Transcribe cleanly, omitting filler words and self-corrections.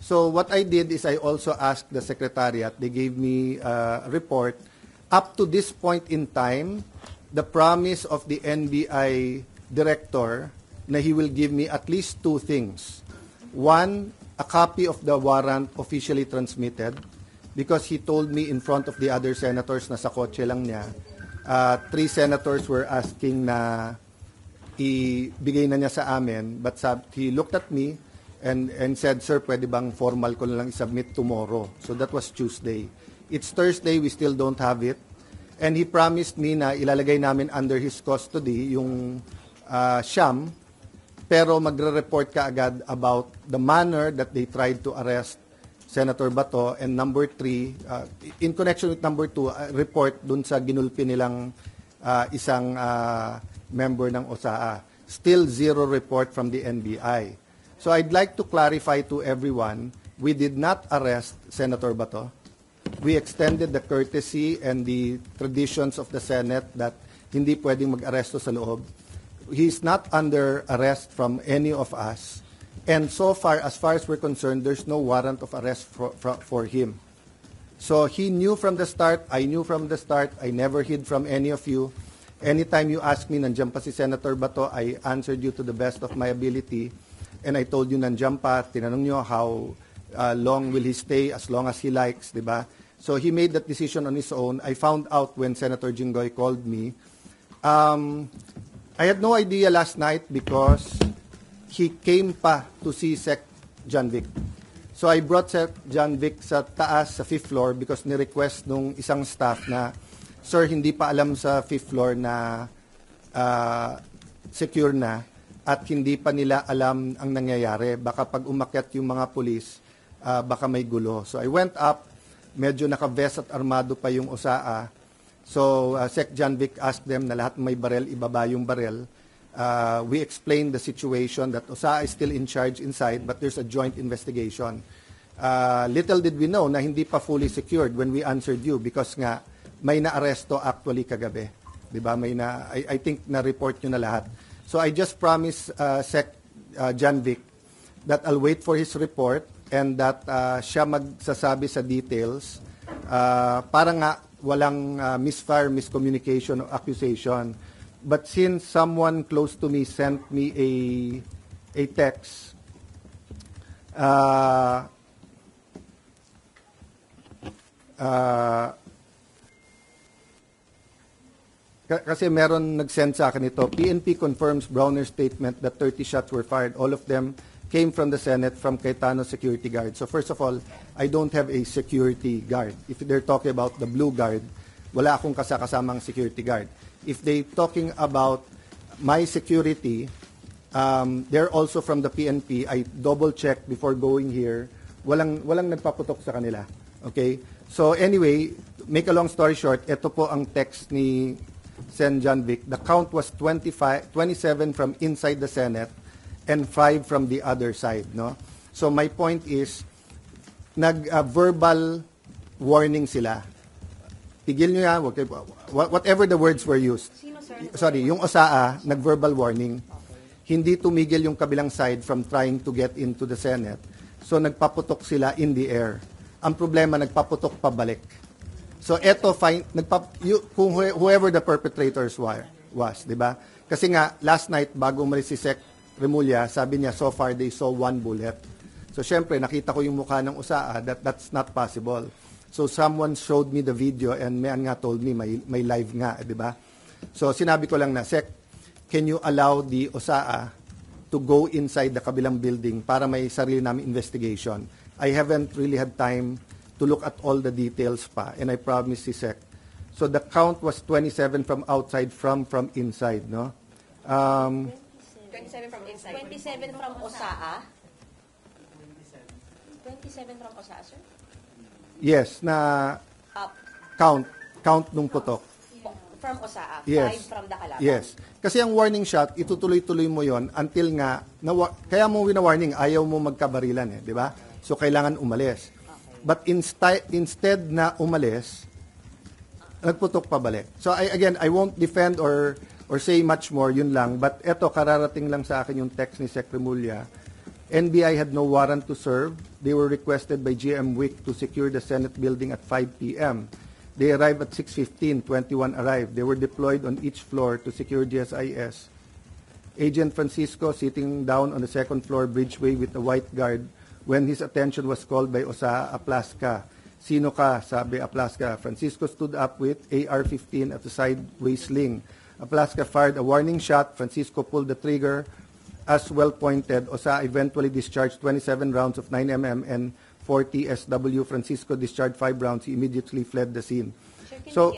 So what I did is I also asked the Secretariat. They gave me a report. Up to this point in time, the promise of the NBI director na he will give me at least two things. One, a copy of the warrant officially transmitted because he told me in front of the other senators na sa kotse lang niya. 3 senators were asking na ibigay na niya sa amin, but he looked at me and said, "Sir, pwede bang formal ko na lang i-submit tomorrow?" So that was Tuesday. It's Thursday, we still don't have it. And he promised me na ilalagay namin under his custody yung Siyam, pero magre-report ka agad about the manner that they tried to arrest Senator Bato. And number 3, in connection with number 2, report dun sa ginulpi nilang isang member ng OSAA. Still zero report from the NBI. So I'd like to clarify to everyone, we did not arrest Senator Bato. We extended the courtesy and the traditions of the Senate that hindi pwedeng mag-aresto sa loob. He's not under arrest from any of us. And so far as we're concerned, there's no warrant of arrest for him. So he knew from the start, I knew from the start, I never hid from any of you. Anytime you ask me, nandiyan pa si Senator Bato, I answered you to the best of my ability. And I told you, nandiyan pa, tinanong nyo how long will he stay, as long as he likes, di ba? So he made that decision on his own. I found out when Senator Jinggoy called me. I had no idea last night because he came pa to see Sec John Vic. So I brought Sec John Vic sa taas, sa 5th floor, because ni-request nung isang staff na, "Sir, hindi pa alam sa 5th floor na secure na at hindi pa nila alam ang nangyayari. Baka pag umakyat yung mga pulis, baka may gulo." So I went up, medyo naka-vest at armado pa yung OSAA. So Sec John Vic asked them na lahat may barel, ibaba yung barel. We explained the situation that OSAA is still in charge inside, but there's a joint investigation. Little did we know na hindi pa fully secured when we answered you because nga may na-aresto actually kagabi. Diba? I think na-report nyo na lahat. So I just promised Sec John Vic that I'll wait for his report and that siya magsasabi sa details para nga walang miscommunication or accusation. But since someone close to me sent me a text, kasi meron nag-send sa akin ito, PNP confirms Browner's statement that 30 shots were fired. All of them came from the Senate, from Cayetano security guard. So first of all, I don't have a security guard. If they're talking about the blue guard, wala akong kasamang security guard. If they talking about my security, they're also from the PNP. I double-check before going here. Walang nagpaputok sa kanila. Okay? So anyway, make a long story short, ito po ang text ni Sen John Vic. The count was 27 from inside the Senate and 5 from the other side. No? So my point is, verbal warning sila. Tigil nyo yan, whatever the words were used. Sino, sir? Sorry, yung OSAA, nag-verbal warning. Okay. Hindi tumigil yung kabilang side from trying to get into the Senate. So nagpaputok sila in the air. Ang problema, nagpaputok pabalik. So eto, whoever the perpetrators was, di ba? Kasi nga, last night, bago umalis si Sec Remulla, sabi niya, so far they saw 1 bullet. So syempre, nakita ko yung mukha ng OSAA, that's not possible. So someone showed me the video and Mayan nga told me may live nga, di ba? So sinabi ko lang na, Sec, can you allow the OSAA to go inside the kabilang building para may sarili namin investigation? I haven't really had time to look at all the details pa, and I promise si Sec. So the count was 27 from outside, from inside, no? 27 from inside. 27 from OSAA? 27 from OSAA, sir? Yes, na count nung putok. From OSAA, yes. 5 from the kalaban. Yes. Kasi ang warning shot, itutuloy-tuloy mo yon until nga, kaya mo wina-warning, ayaw mo magkabarilan, di ba? So kailangan umalis. Okay. But instead na umalis, nagputok pabalik. So I won't defend or say much more, yun lang. But eto, kararating lang sa akin yung text ni Sec Remulla. NBI had no warrant to serve. They were requested by GM Wick to secure the Senate building at 5 p.m. They arrived at 6:15, 21 arrived. They were deployed on each floor to secure GSIS. Agent Francisco sitting down on the second floor bridgeway with a white guard when his attention was called by Osaa Aplaska. Sino ka? Sabi Aplaska. Francisco stood up with AR-15 at the sideway sling. Aplaska fired a warning shot. Francisco pulled the trigger. As well pointed, Osaa eventually discharged 27 rounds of 9mm and 40 SW. Francisco discharged 5 rounds. He immediately fled the scene. Sir, can So,